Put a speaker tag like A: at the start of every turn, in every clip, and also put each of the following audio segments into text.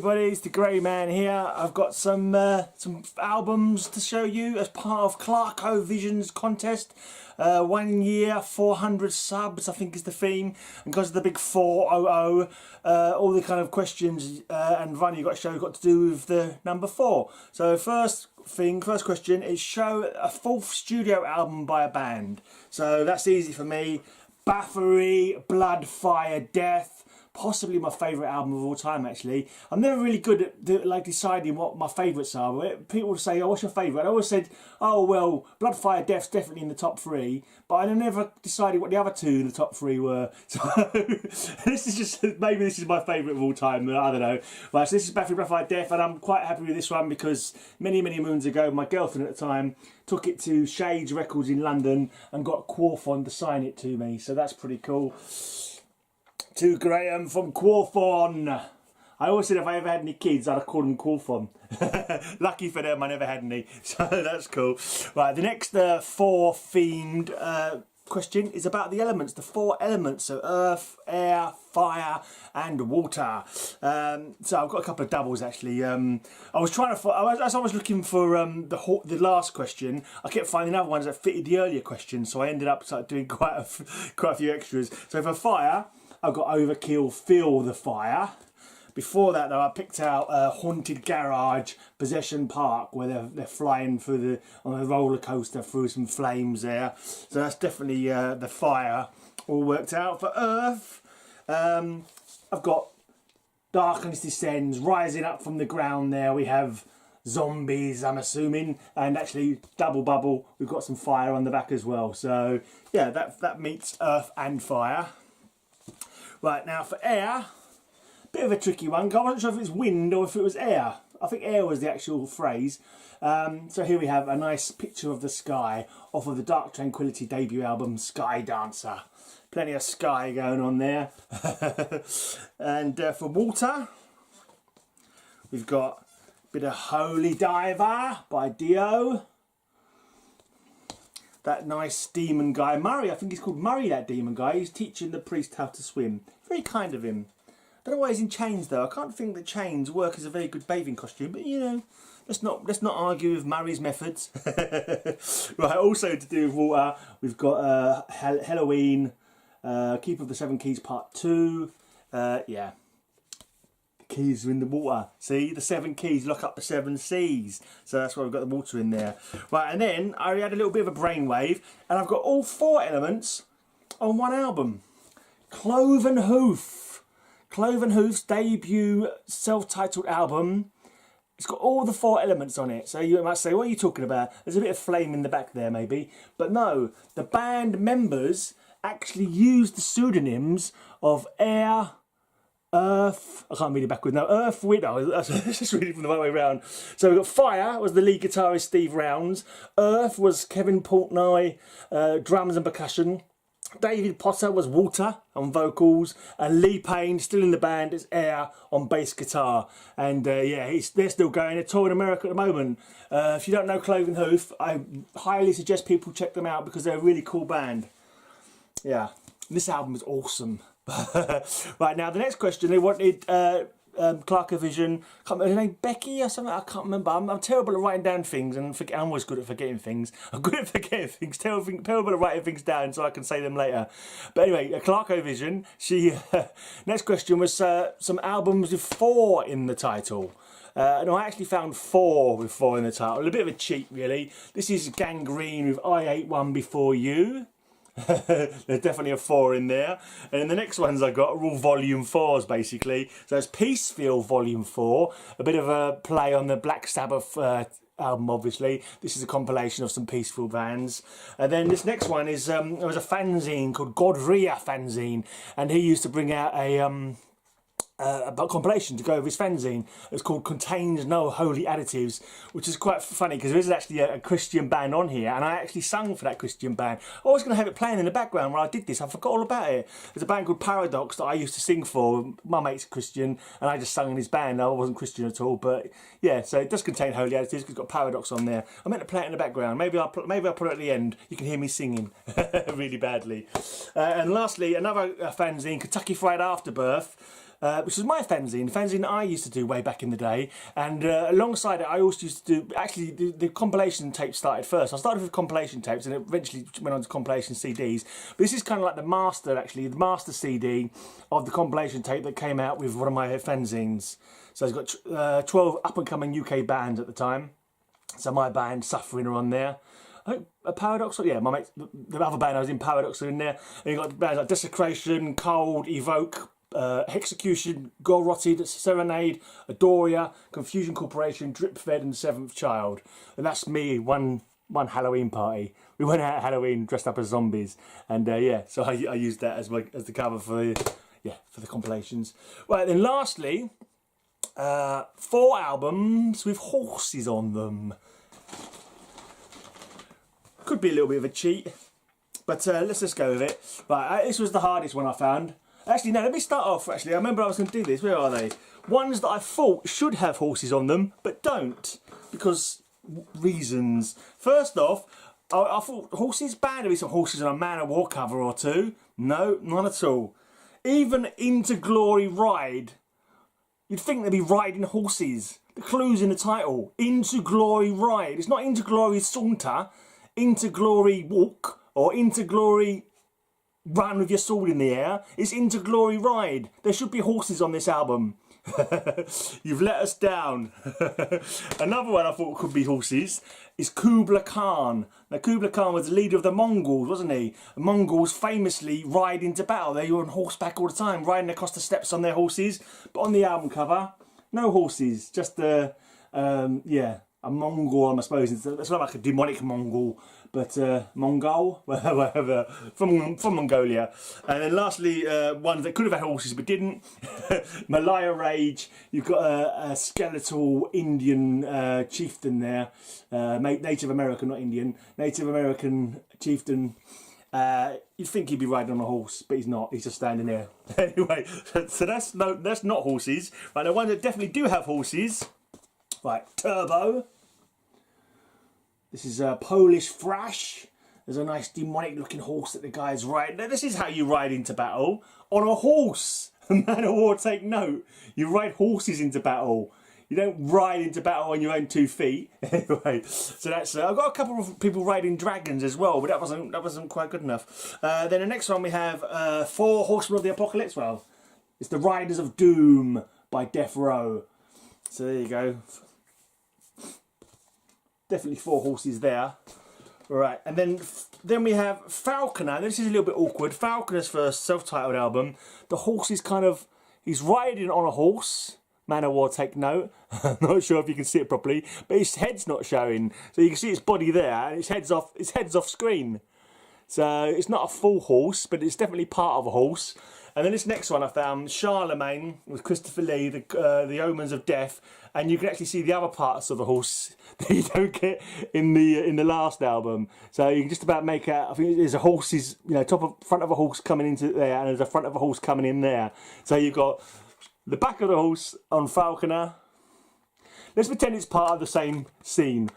A: everybody, it's the Grey Man here. I've got some albums to show you as part of ClarkOVision's contest. 1 year, 400 subs, I think is the theme. And because of the big 400, all the kind of questions and run you've got to show got to do with the number 4. So first question is show a 4th studio album by a band. So that's easy for me. Bathory, Blood, Fire, Death. Possibly my favourite album of all time, actually. I'm never really good at deciding what my favourites are. People say, oh, what's your favourite? I always said, oh, well, Blood, Fire, Death's definitely in the top 3. But I never decided what the other 2 in the top 3 were. So this is just, maybe this is my favourite of all time. I don't know. Right, so this is Bathory, Blood, Fire, Death. And I'm quite happy with this one because many, many moons ago, my girlfriend at the time took it to Shades Records in London and got Quorthon to sign it to me. So that's pretty cool. To Graham from Quorthon. I always said if I ever had any kids, I'd have called them Quorthon. Lucky for them, I never had any. So that's cool. Right, the next 4 themed question is about the elements, the 4 elements, so earth, air, fire and water. So I've got a couple of doubles actually. I was trying to, as I was looking for the last question, I kept finding other ones that fitted the earlier question, so I ended up doing quite a few extras. So for fire, I've got Overkill, Feel the Fire. Before that though, I picked out Haunted Garage, Possession Park, where they're flying through on a roller coaster through some flames there. So that's definitely the fire all worked out. For earth, I've got Darkness Descends, Rising Up from the Ground there. We have zombies, I'm assuming, and actually Double Bubble, we've got some fire on the back as well. So yeah, that meets earth and fire. Right, now for air, bit of a tricky one. I wasn't sure if it was wind or if it was air. I think air was the actual phrase. So here we have a nice picture of the sky off of the Dark Tranquillity debut album, Sky Dancer. Plenty of sky going on there. And for water, we've got a bit of Holy Diver by Dio. That nice demon guy, Murray, I think he's called Murray, that demon guy. He's teaching the priest how to swim. Very kind of him. Don't know why he's in chains though. I can't think that chains work as a very good bathing costume, but you know, let's not argue with Murray's methods. Right, also to do with water, we've got Halloween, Keeper of the Seven Keys Part 2. Yeah. Keys are in the water. See, the 7 keys lock up the 7 seas. So that's why we've got the water in there. Right, and then I had a little bit of a brainwave, and I've got all 4 elements on one album. Cloven Hoof. Cloven Hoof's debut self-titled album. It's got all the 4 elements on it. So you might say, what are you talking about? There's a bit of flame in the back there, maybe. But no, the band members actually used the pseudonyms of Air, Earth, I can't read it backwards now, Earth, Wind, let's just read it from the right way around. So we've got Fire, was the lead guitarist Steve Rounds. Earth was Kevin Portnoy, drums and percussion. David Potter was water on vocals, and Lee Payne, still in the band, is air on bass guitar. And yeah, they're still going. They're touring America at the moment. If you don't know Cloven Hoof, I highly suggest people check them out because they're a really cool band. Yeah, this album is awesome. Right, now the next question, they wanted ClarkOVision, can't remember her name, Becky or something, I can't remember. I'm terrible at writing down things, and I'm always good at forgetting things. I'm good at forgetting things, terrible at writing things down so I can say them later. But anyway, ClarkOVision, she next question was some albums with 4 in the title. And I actually found 4 with 4 in the title. A bit of a cheat, really. This is Gangrene with I Ate One Before You. There's definitely a 4 in there. And then the next ones I got are all volume 4s basically. So it's Peacefield volume 4, a bit of a play on the Black Sabbath album obviously. This is a compilation of some Peacefield bands. And then this next one is there was a fanzine called Godria fanzine, and he used to bring out a compilation to go with his fanzine. It's called Contains No Holy Additives, which is quite funny because there is actually a Christian band on here, and I actually sung for that Christian band. I was going to have it playing in the background when I did this. I forgot all about it. There's a band called Paradox that I used to sing for. My mate's Christian, and I just sung in his band. I wasn't Christian at all, but yeah, so it does contain holy additives because it's got Paradox on there. I meant to play it in the background. Maybe I'll put it at the end. You can hear me singing really badly. And lastly, another fanzine, Kentucky Fried Afterbirth. which was my fanzine I used to do way back in the day. And alongside it, I also used to do, actually, the compilation tape started first. I started with compilation tapes and it eventually went on to compilation CDs. But this is kind of like the master, actually, the master CD of the compilation tape that came out with one of my fanzines. So it's got 12 up-and-coming UK bands at the time. So my band, Suffering, are on there. I think Paradox, yeah, my mate, the other band I was in, Paradox, are in there. And you've got bands like Desecration, Cold, Evoke, Execution, Gore Rotted, Serenade, Adoria, Confusion Corporation, Drip Fed, and Seventh Child. And that's me, one Halloween party. We went out at Halloween dressed up as zombies. And yeah, so I used that as the cover for the compilations. Right, then lastly, 4 albums with horses on them. Could be a little bit of a cheat, but let's just go with it. Right, this was the hardest one I found. Actually, no, let me start off. Actually, I remember I was going to do this. Where are they? Ones that I thought should have horses on them, but don't, because reasons. First off, I thought horses, bound to be some horses on a Man of War cover or two. No, none at all. Even Into Glory Ride. You'd think they'd be riding horses. The clue's in the title. Into Glory Ride. It's not Into Glory Saunter, Into Glory Walk, or Into Glory Run with your sword in the air. It's Into Glory Ride. There should be horses on this album. You've let us down. Another one I thought could be horses is Kubla Khan. Now Kubla Khan was the leader of the Mongols, wasn't he? The Mongols famously ride into battle. They were on horseback all the time, riding across the steppes on their horses. But on the album cover, no horses, just a Mongol, I suppose. It's not like a demonic Mongol, but Mongol, whatever, from Mongolia. And then lastly, ones that could have had horses but didn't. Malaya Rage. You've got a skeletal Indian chieftain there, Native American, not Indian, Native American chieftain. You'd think he'd be riding on a horse, but he's not. He's just standing there. Anyway, so that's not horses. Right, the ones that definitely do have horses. Right, Turbo. This is a Polish Thrash. There's a nice demonic looking horse that the guy's riding. Now, this is how you ride into battle. On a horse. Man of War, take note. You ride horses into battle. You don't ride into battle on your own 2 feet. Anyway, so that's. I've got a couple of people riding dragons as well, but that wasn't quite good enough. Then the next one we have 4 Horsemen of the Apocalypse. Well, it's the Riders of Doom by Death Row. So there you go. Definitely 4 horses there. Right, and then we have Falconer. This is a little bit awkward. Falconer's first self-titled album. The horse is he's riding on a horse. Man of War, take note. I'm not sure if you can see it properly, but his head's not showing. So you can see his body there, and his head's off screen. So it's not a full horse, but it's definitely part of a horse. And then this next one I found, Charlemagne with Christopher Lee, the Omens of Death, and you can actually see the other parts of the horse that you don't get in the last album. So you can just about make out. I think there's a horse's, front of a horse coming into there, and there's a front of a horse coming in there. So you've got the back of the horse on Falconer. Let's pretend it's part of the same scene.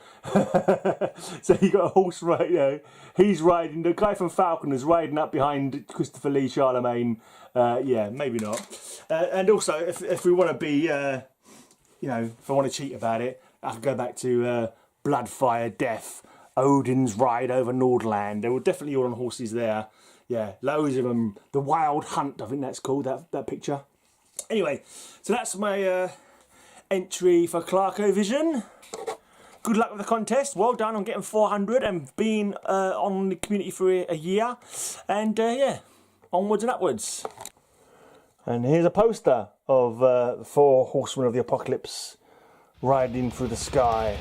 A: So you got a horse he's riding. The guy from Falconer's riding up behind Christopher Lee, Charlemagne. Yeah, maybe not. And also, if we want to be, if I want to cheat about it, I can go back to Blood, Fire, Death, Odin's Ride over Nordland. They were definitely all on horses there. Yeah, loads of them. The Wild Hunt, I think that's called, that picture. Anyway, so that's my entry for ClarkOVision. Good luck with the contest. Well done on getting 400 and being on the community for a year. And yeah, onwards and upwards. And here's a poster of 4 Horsemen of the Apocalypse riding through the sky.